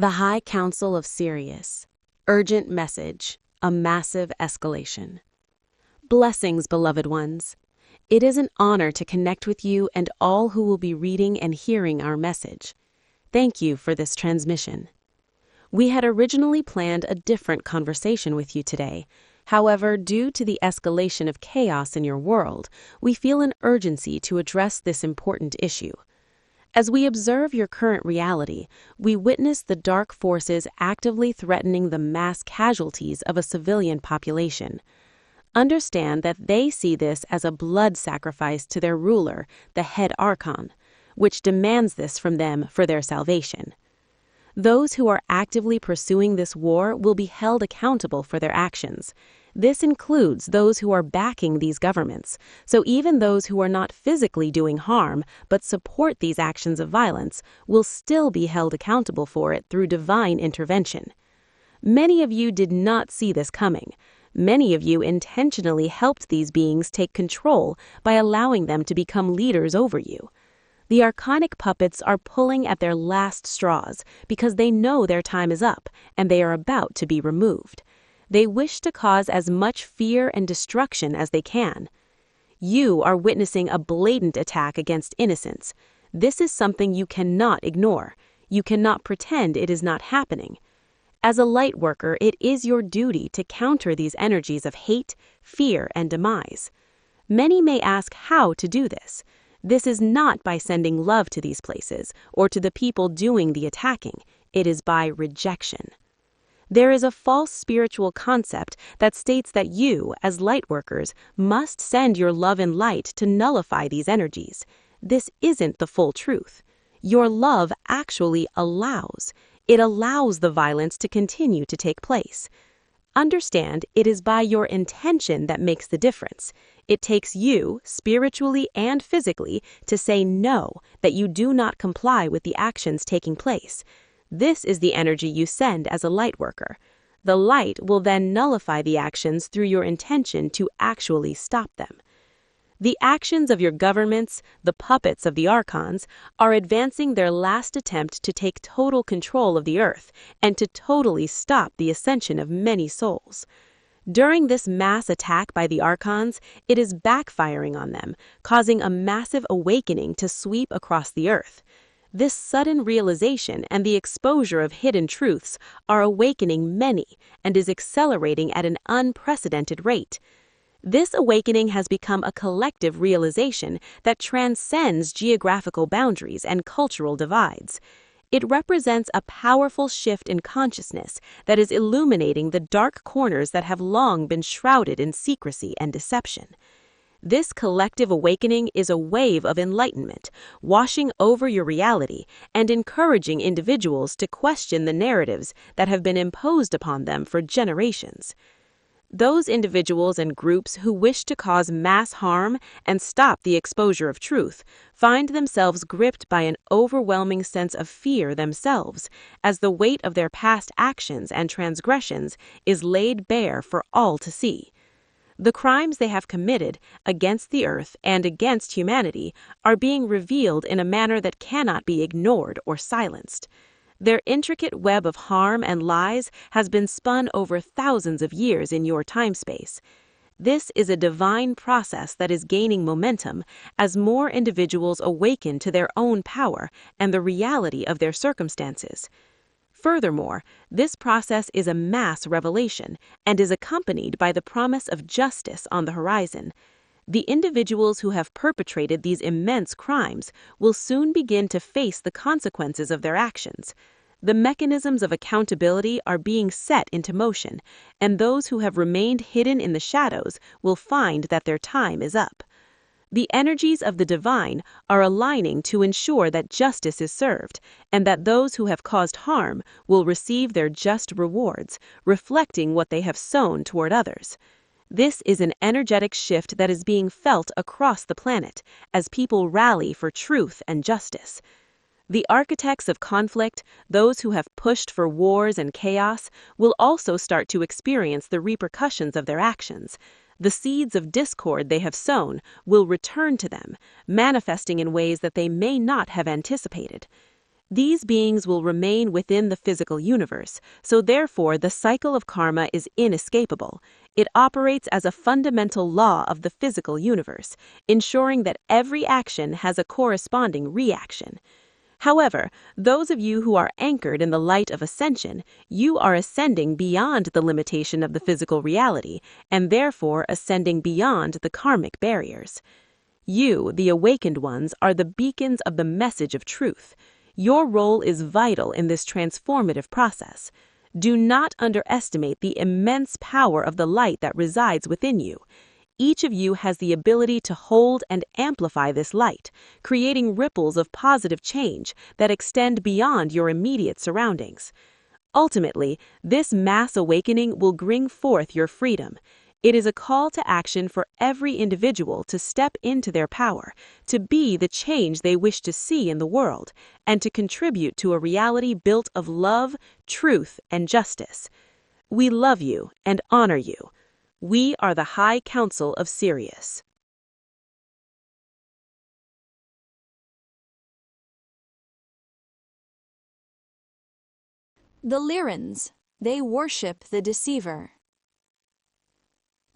The High Council of Sirius. Urgent message. A massive escalation. Blessings, beloved ones. It is an honor to connect with you and all who will be reading and hearing our message. Thank you for this transmission. We had originally planned a different conversation with you today. However, due to the escalation of chaos in your world, we feel an urgency to address this important issue. As we observe your current reality, we witness the dark forces actively threatening the mass casualties of a civilian population. Understand that they see this as a blood sacrifice to their ruler, the head archon, which demands this from them for their salvation. Those who are actively pursuing this war will be held accountable for their actions. This includes those who are backing these governments, so even those who are not physically doing harm but support these actions of violence will still be held accountable for it through divine intervention. Many of you did not see this coming. Many of you intentionally helped these beings take control by allowing them to become leaders over you. The archonic puppets are pulling at their last straws because they know their time is up and they are about to be removed. They wish to cause as much fear and destruction as they can. You are witnessing a blatant attack against innocence. This is something you cannot ignore. You cannot pretend it is not happening. As a light worker, it is your duty to counter these energies of hate, fear, and demise. Many may ask how to do this. This is not by sending love to these places or to the people doing the attacking. It is by rejection. There is a false spiritual concept that states that you, as light workers, must send your love and light to nullify these energies. This isn't the full truth. Your love actually allows. It allows the violence to continue to take place. Understand, it is by your intention that makes the difference. It takes you, spiritually and physically, to say no, that you do not comply with the actions taking place. This is the energy you send as a light worker. The light will then nullify the actions through your intention to actually stop them. The actions of your governments, the puppets of the archons, are advancing their last attempt to take total control of the earth and to totally stop the ascension of many souls. During this mass attack by the archons, it is backfiring on them, causing a massive awakening to sweep across the earth. This sudden realization and the exposure of hidden truths are awakening many and is accelerating at an unprecedented rate. This awakening has become a collective realization that transcends geographical boundaries and cultural divides. It represents a powerful shift in consciousness that is illuminating the dark corners that have long been shrouded in secrecy and deception. This collective awakening is a wave of enlightenment, washing over your reality and encouraging individuals to question the narratives that have been imposed upon them for generations. Those individuals and groups who wish to cause mass harm and stop the exposure of truth find themselves gripped by an overwhelming sense of fear themselves, as the weight of their past actions and transgressions is laid bare for all to see. The crimes they have committed against the earth and against humanity are being revealed in a manner that cannot be ignored or silenced. Their intricate web of harm and lies has been spun over thousands of years in your time space. This is a divine process that is gaining momentum as more individuals awaken to their own power and the reality of their circumstances. Furthermore, this process is a mass revelation and is accompanied by the promise of justice on the horizon. The individuals who have perpetrated these immense crimes will soon begin to face the consequences of their actions. The mechanisms of accountability are being set into motion, and those who have remained hidden in the shadows will find that their time is up. The energies of the divine are aligning to ensure that justice is served, and that those who have caused harm will receive their just rewards, reflecting what they have sown toward others. This is an energetic shift that is being felt across the planet as people rally for truth and justice. The architects of conflict, those who have pushed for wars and chaos, will also start to experience the repercussions of their actions. The seeds of discord they have sown will return to them, manifesting in ways that they may not have anticipated. These beings will remain within the physical universe, so therefore the cycle of karma is inescapable. It operates as a fundamental law of the physical universe, ensuring that every action has a corresponding reaction. However, those of you who are anchored in the light of ascension, you are ascending beyond the limitation of the physical reality, and therefore ascending beyond the karmic barriers. You, the awakened ones, are the beacons of the message of truth. Your role is vital in this transformative process. Do not underestimate the immense power of the light that resides within you. Each of you has the ability to hold and amplify this light, creating ripples of positive change that extend beyond your immediate surroundings. Ultimately, this mass awakening will bring forth your freedom. It is a call to action for every individual to step into their power, to be the change they wish to see in the world, and to contribute to a reality built of love, truth, and justice. We love you and honor you. We are the High Council of Sirius. The Lyrans, they worship the deceiver.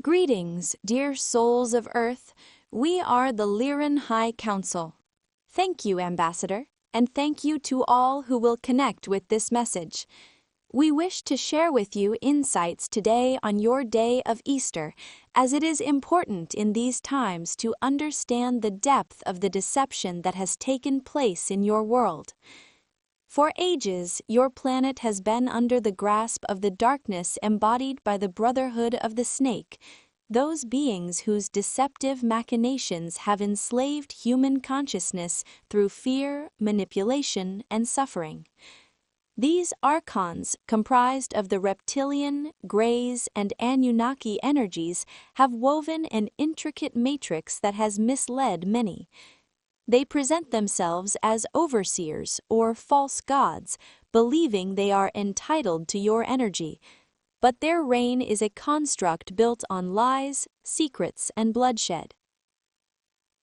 Greetings, dear souls of Earth. We are the Lyran High Council. Thank you, Ambassador, and thank you to all who will connect with this message. We wish to share with you insights today on your day of Easter, as it is important in these times to understand the depth of the deception that has taken place in your world. For ages, your planet has been under the grasp of the darkness embodied by the Brotherhood of the Snake, those beings whose deceptive machinations have enslaved human consciousness through fear, manipulation, and suffering. These archons, comprised of the reptilian, greys, and Anunnaki energies, have woven an intricate matrix that has misled many. They present themselves as overseers or false gods, believing they are entitled to your energy. But their reign is a construct built on lies, secrets, and bloodshed.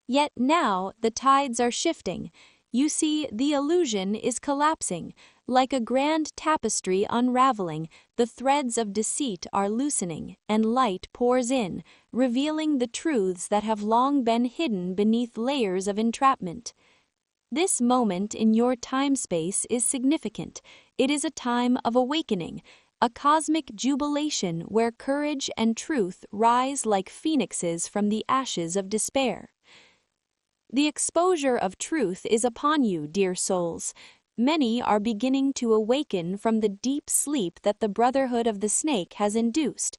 Yet now the tides are shifting. You see, the illusion is collapsing. Like a grand tapestry unraveling, the threads of deceit are loosening, and light pours in, revealing the truths that have long been hidden beneath layers of entrapment. This moment in your time-space is significant. It is a time of awakening, a cosmic jubilation where courage and truth rise like phoenixes from the ashes of despair. The exposure of truth is upon you, dear souls. Many are beginning to awaken from the deep sleep that the Brotherhood of the Snake has induced.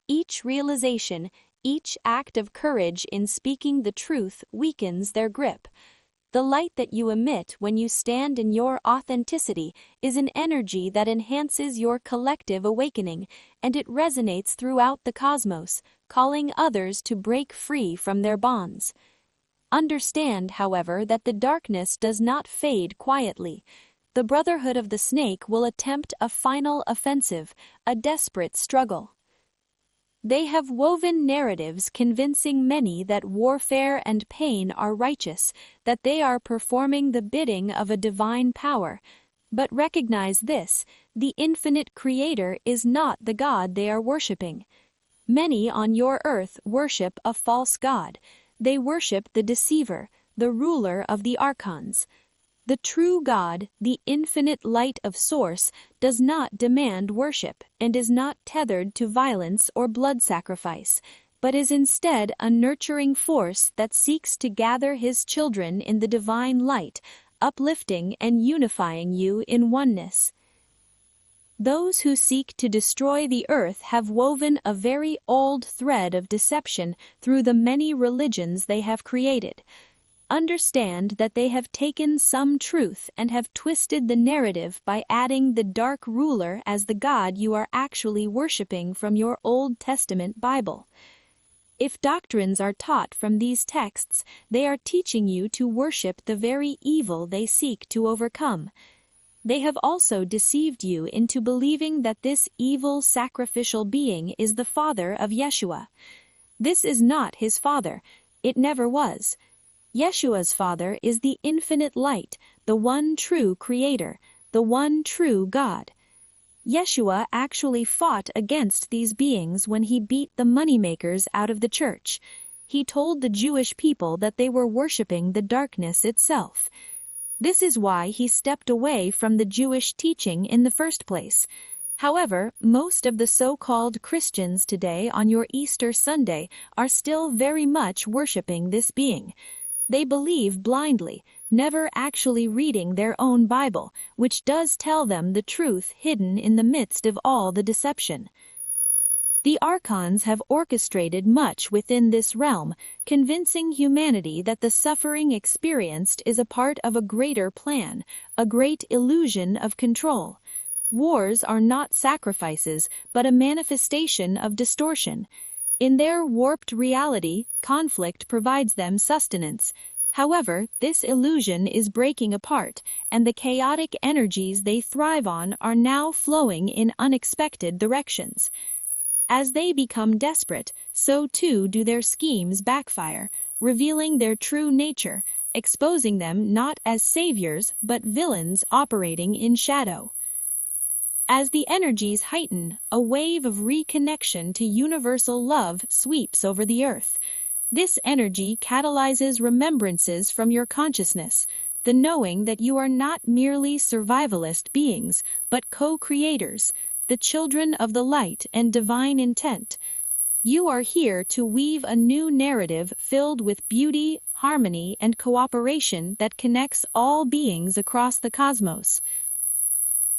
Each realization, each act of courage in speaking the truth weakens their grip. The light that you emit when you stand in your authenticity is an energy that enhances your collective awakening, and it resonates throughout the cosmos, calling others to break free from their bonds. Understand, however, that the darkness does not fade quietly. The Brotherhood of the Snake will attempt a final offensive, a desperate struggle. They have woven narratives convincing many that warfare and pain are righteous, that they are performing the bidding of a divine power. But recognize this: the infinite Creator is not the God they are worshipping. Many on your earth worship a false god. They worship the deceiver, the ruler of the archons. The true God, the infinite light of Source, does not demand worship and is not tethered to violence or blood sacrifice, but is instead a nurturing force that seeks to gather his children in the divine light, uplifting and unifying you in oneness. Those who seek to destroy the earth have woven a very old thread of deception through the many religions they have created. Understand that they have taken some truth and have twisted the narrative by adding the dark ruler as the God you are actually worshipping from your Old Testament Bible. If doctrines are taught from these texts, they are teaching you to worship the very evil they seek to overcome. They have also deceived you into believing that this evil sacrificial being is the father of Yeshua. This is not his father. It never was. Yeshua's Father is the infinite light, the one true Creator, the one true God. Yeshua actually fought against these beings when he beat the moneymakers out of the church. He told the Jewish people that they were worshiping the darkness itself. This is why he stepped away from the Jewish teaching in the first place. However, most of the so-called Christians today on your Easter Sunday are still very much worshiping this being. They believe blindly, never actually reading their own Bible, which does tell them the truth hidden in the midst of all the deception. The archons have orchestrated much within this realm, convincing humanity that the suffering experienced is a part of a greater plan, a great illusion of control. Wars are not sacrifices, but a manifestation of distortion. In their warped reality, conflict provides them sustenance. However, this illusion is breaking apart, and the chaotic energies they thrive on are now flowing in unexpected directions. As they become desperate, so too do their schemes backfire, revealing their true nature, exposing them not as saviors but villains operating in shadow. As the energies heighten, a wave of reconnection to universal love sweeps over the earth. This energy catalyzes remembrances from your consciousness, the knowing that you are not merely survivalist beings, but co-creators, the children of the light and divine intent. You are here to weave a new narrative filled with beauty, harmony, and cooperation that connects all beings across the cosmos.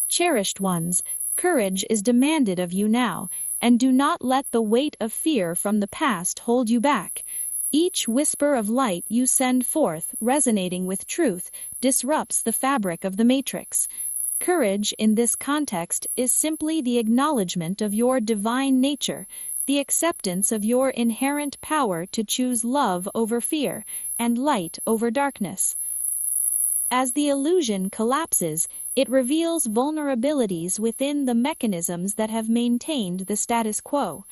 Cherished ones, courage is demanded of you now, and do not let the weight of fear from the past hold you back. Each whisper of light you send forth, resonating with truth, disrupts the fabric of the matrix. Courage in this context is simply the acknowledgement of your divine nature, the acceptance of your inherent power to choose love over fear and light over darkness. As the illusion collapses, it reveals vulnerabilities within the mechanisms that have maintained the status quo.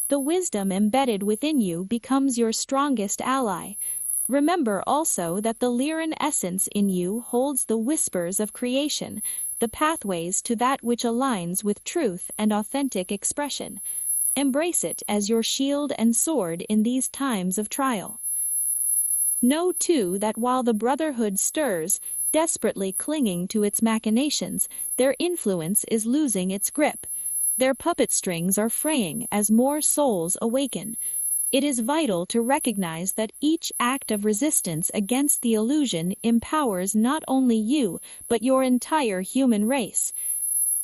The wisdom embedded within you becomes your strongest ally. Remember also that the Lyran essence in you holds the whispers of creation, the pathways to that which aligns with truth and authentic expression. Embrace it as your shield and sword in these times of trial. Know, too, that while the Brotherhood stirs, desperately clinging to its machinations, their influence is losing its grip. Their puppet strings are fraying as more souls awaken. It is vital to recognize that each act of resistance against the illusion empowers not only you, but your entire human race.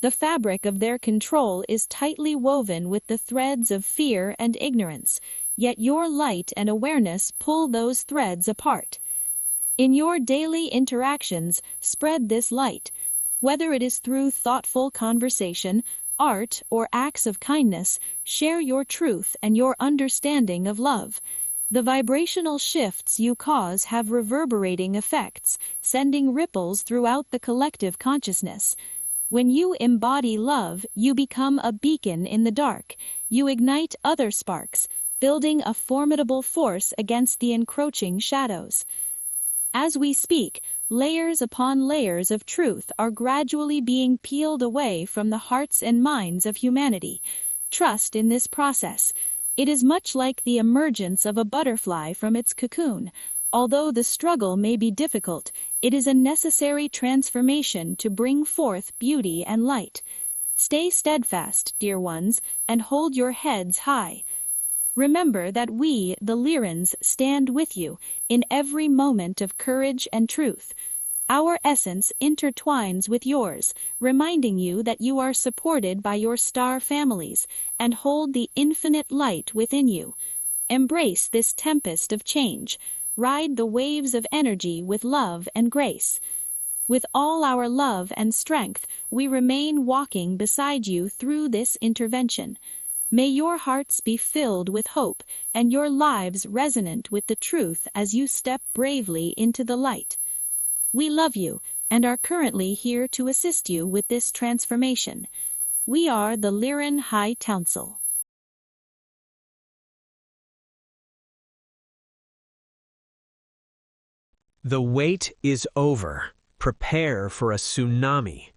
The fabric of their control is tightly woven with the threads of fear and ignorance, yet your light and awareness pull those threads apart. In your daily interactions, spread this light. Whether it is through thoughtful conversation, art, or acts of kindness, share your truth and your understanding of love. The vibrational shifts you cause have reverberating effects, sending ripples throughout the collective consciousness. When you embody love, you become a beacon in the dark. You ignite other sparks, building a formidable force against the encroaching shadows. As we speak, layers upon layers of truth are gradually being peeled away from the hearts and minds of humanity. Trust in this process. It is much like the emergence of a butterfly from its cocoon. Although the struggle may be difficult, it is a necessary transformation to bring forth beauty and light. Stay steadfast, dear ones, and hold your heads high. Remember that we, the Lyrans, stand with you in every moment of courage and truth. Our essence intertwines with yours, reminding you that you are supported by your star families and hold the infinite light within you. Embrace this tempest of change. Ride the waves of energy with love and grace. With all our love and strength, we remain walking beside you through this intervention. May your hearts be filled with hope and your lives resonant with the truth as you step bravely into the light. We love you and are currently here to assist you with this transformation. We are the Lyran High Council. The wait is over. Prepare for a tsunami.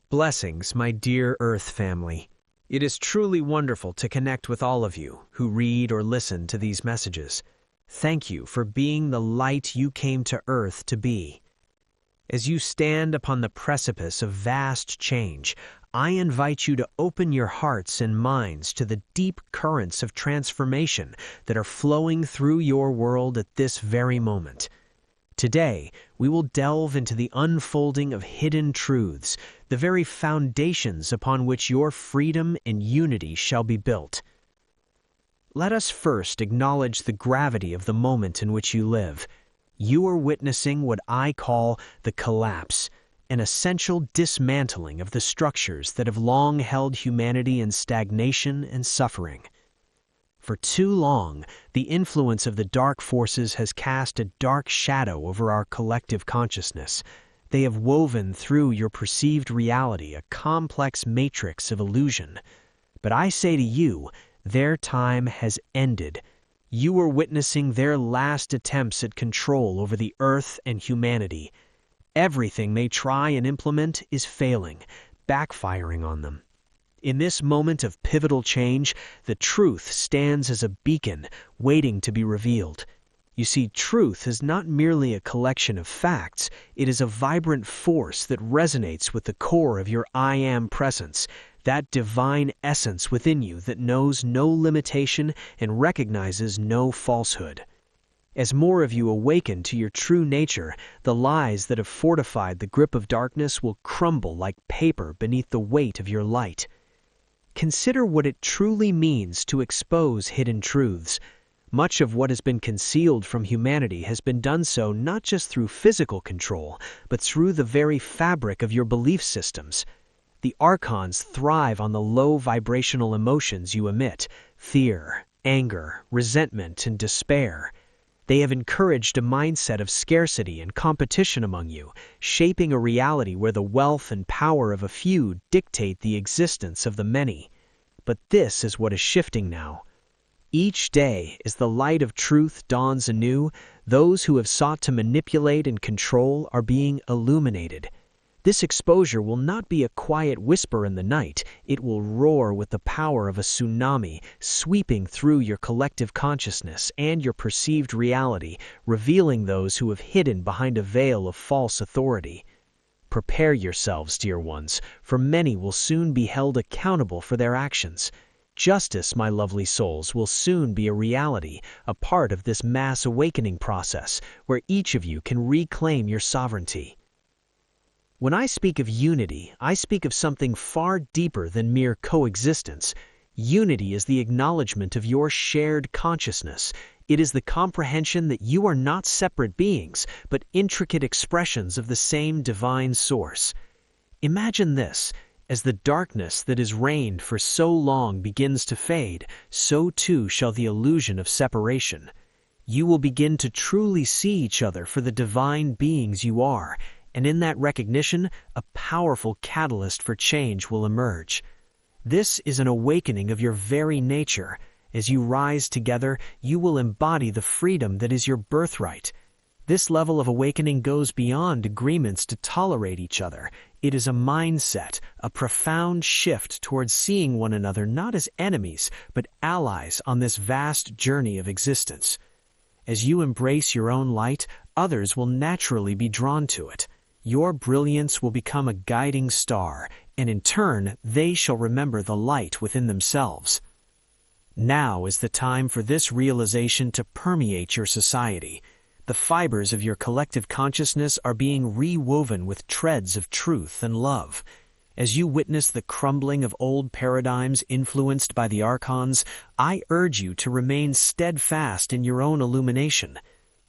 Blessings, my dear Earth family. It is truly wonderful to connect with all of you who read or listen to these messages. Thank you for being the light you came to Earth to be. As you stand upon the precipice of vast change, I invite you to open your hearts and minds to the deep currents of transformation that are flowing through your world at this very moment. Today, we will delve into the unfolding of hidden truths, the very foundations upon which your freedom and unity shall be built. Let us first acknowledge the gravity of the moment in which you live. You are witnessing what I call the collapse, an essential dismantling of the structures that have long held humanity in stagnation and suffering. For too long, the influence of the dark forces has cast a dark shadow over our collective consciousness. They have woven through your perceived reality a complex matrix of illusion. But I say to you, their time has ended. You are witnessing their last attempts at control over the earth and humanity. Everything they try and implement is failing, backfiring on them. In this moment of pivotal change, the truth stands as a beacon, waiting to be revealed. You see, truth is not merely a collection of facts, it is a vibrant force that resonates with the core of your I Am presence, that divine essence within you that knows no limitation and recognizes no falsehood. As more of you awaken to your true nature, the lies that have fortified the grip of darkness will crumble like paper beneath the weight of your light. Consider what it truly means to expose hidden truths. Much of what has been concealed from humanity has been done so not just through physical control, but through the very fabric of your belief systems. The archons thrive on the low vibrational emotions you emit: fear, anger, resentment, and despair. They have encouraged a mindset of scarcity and competition among you, shaping a reality where the wealth and power of a few dictate the existence of the many. But this is what is shifting now. Each day, as the light of truth dawns anew, those who have sought to manipulate and control are being illuminated. This exposure will not be a quiet whisper in the night. It will roar with the power of a tsunami, sweeping through your collective consciousness and your perceived reality, revealing those who have hidden behind a veil of false authority. Prepare yourselves, dear ones, for many will soon be held accountable for their actions. Justice, my lovely souls, will soon be a reality, a part of this mass awakening process, where each of you can reclaim your sovereignty. When I speak of unity, I speak of something far deeper than mere coexistence. Unity is the acknowledgement of your shared consciousness. It is the comprehension that you are not separate beings, but intricate expressions of the same divine source. Imagine this: as the darkness that has reigned for so long begins to fade, so too shall the illusion of separation. You will begin to truly see each other for the divine beings you are, and in that recognition, a powerful catalyst for change will emerge. This is an awakening of your very nature. As you rise together, you will embody the freedom that is your birthright. This level of awakening goes beyond agreements to tolerate each other. It is a mindset, a profound shift towards seeing one another not as enemies, but allies on this vast journey of existence. As you embrace your own light, others will naturally be drawn to it. Your brilliance will become a guiding star, and in turn, they shall remember the light within themselves. Now is the time for this realization to permeate your society. The fibers of your collective consciousness are being rewoven with threads of truth and love. As you witness the crumbling of old paradigms influenced by the archons, I urge you to remain steadfast in your own illumination.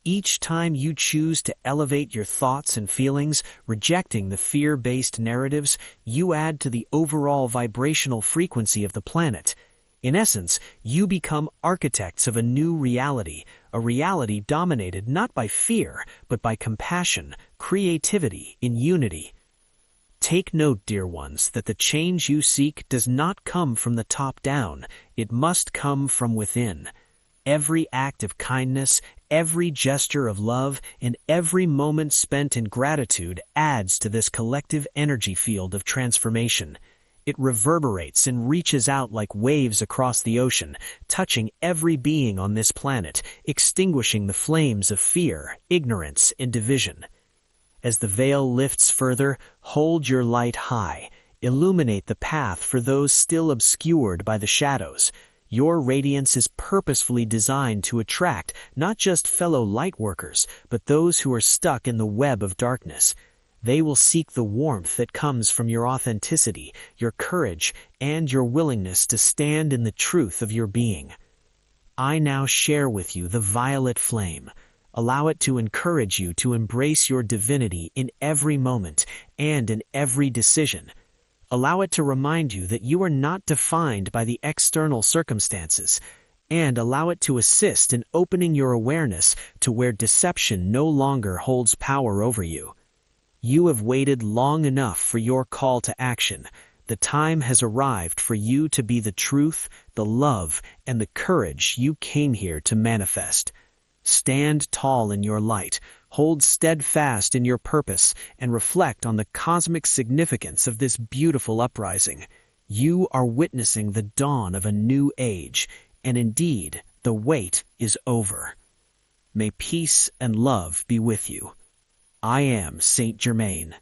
Each time you choose to elevate your thoughts and feelings, rejecting the fear-based narratives, you add to the overall vibrational frequency of the planet. In essence, you become architects of a new reality, a reality dominated not by fear, but by compassion, creativity, and unity. Take note, dear ones, that the change you seek does not come from the top down. It must come from within. Every act of kindness, every gesture of love and every moment spent in gratitude adds to this collective energy field of transformation. It reverberates and reaches out like waves across the ocean, touching every being on this planet, extinguishing the flames of fear, ignorance, and division. As the veil lifts further, hold your light high. Illuminate the path for those still obscured by the shadows. Your radiance is purposefully designed to attract not just fellow lightworkers, but those who are stuck in the web of darkness. They will seek the warmth that comes from your authenticity, your courage, and your willingness to stand in the truth of your being. I now share with you the violet flame. Allow it to encourage you to embrace your divinity in every moment and in every decision. Allow it to remind you that you are not defined by the external circumstances, and allow it to assist in opening your awareness to where deception no longer holds power over you. You have waited long enough for your call to action. The time has arrived for you to be the truth, the love, and the courage you came here to manifest. Stand tall in your light, hold steadfast in your purpose, and reflect on the cosmic significance of this beautiful uprising. You are witnessing the dawn of a new age, and indeed, the wait is over. May peace and love be with you. I am Saint Germain.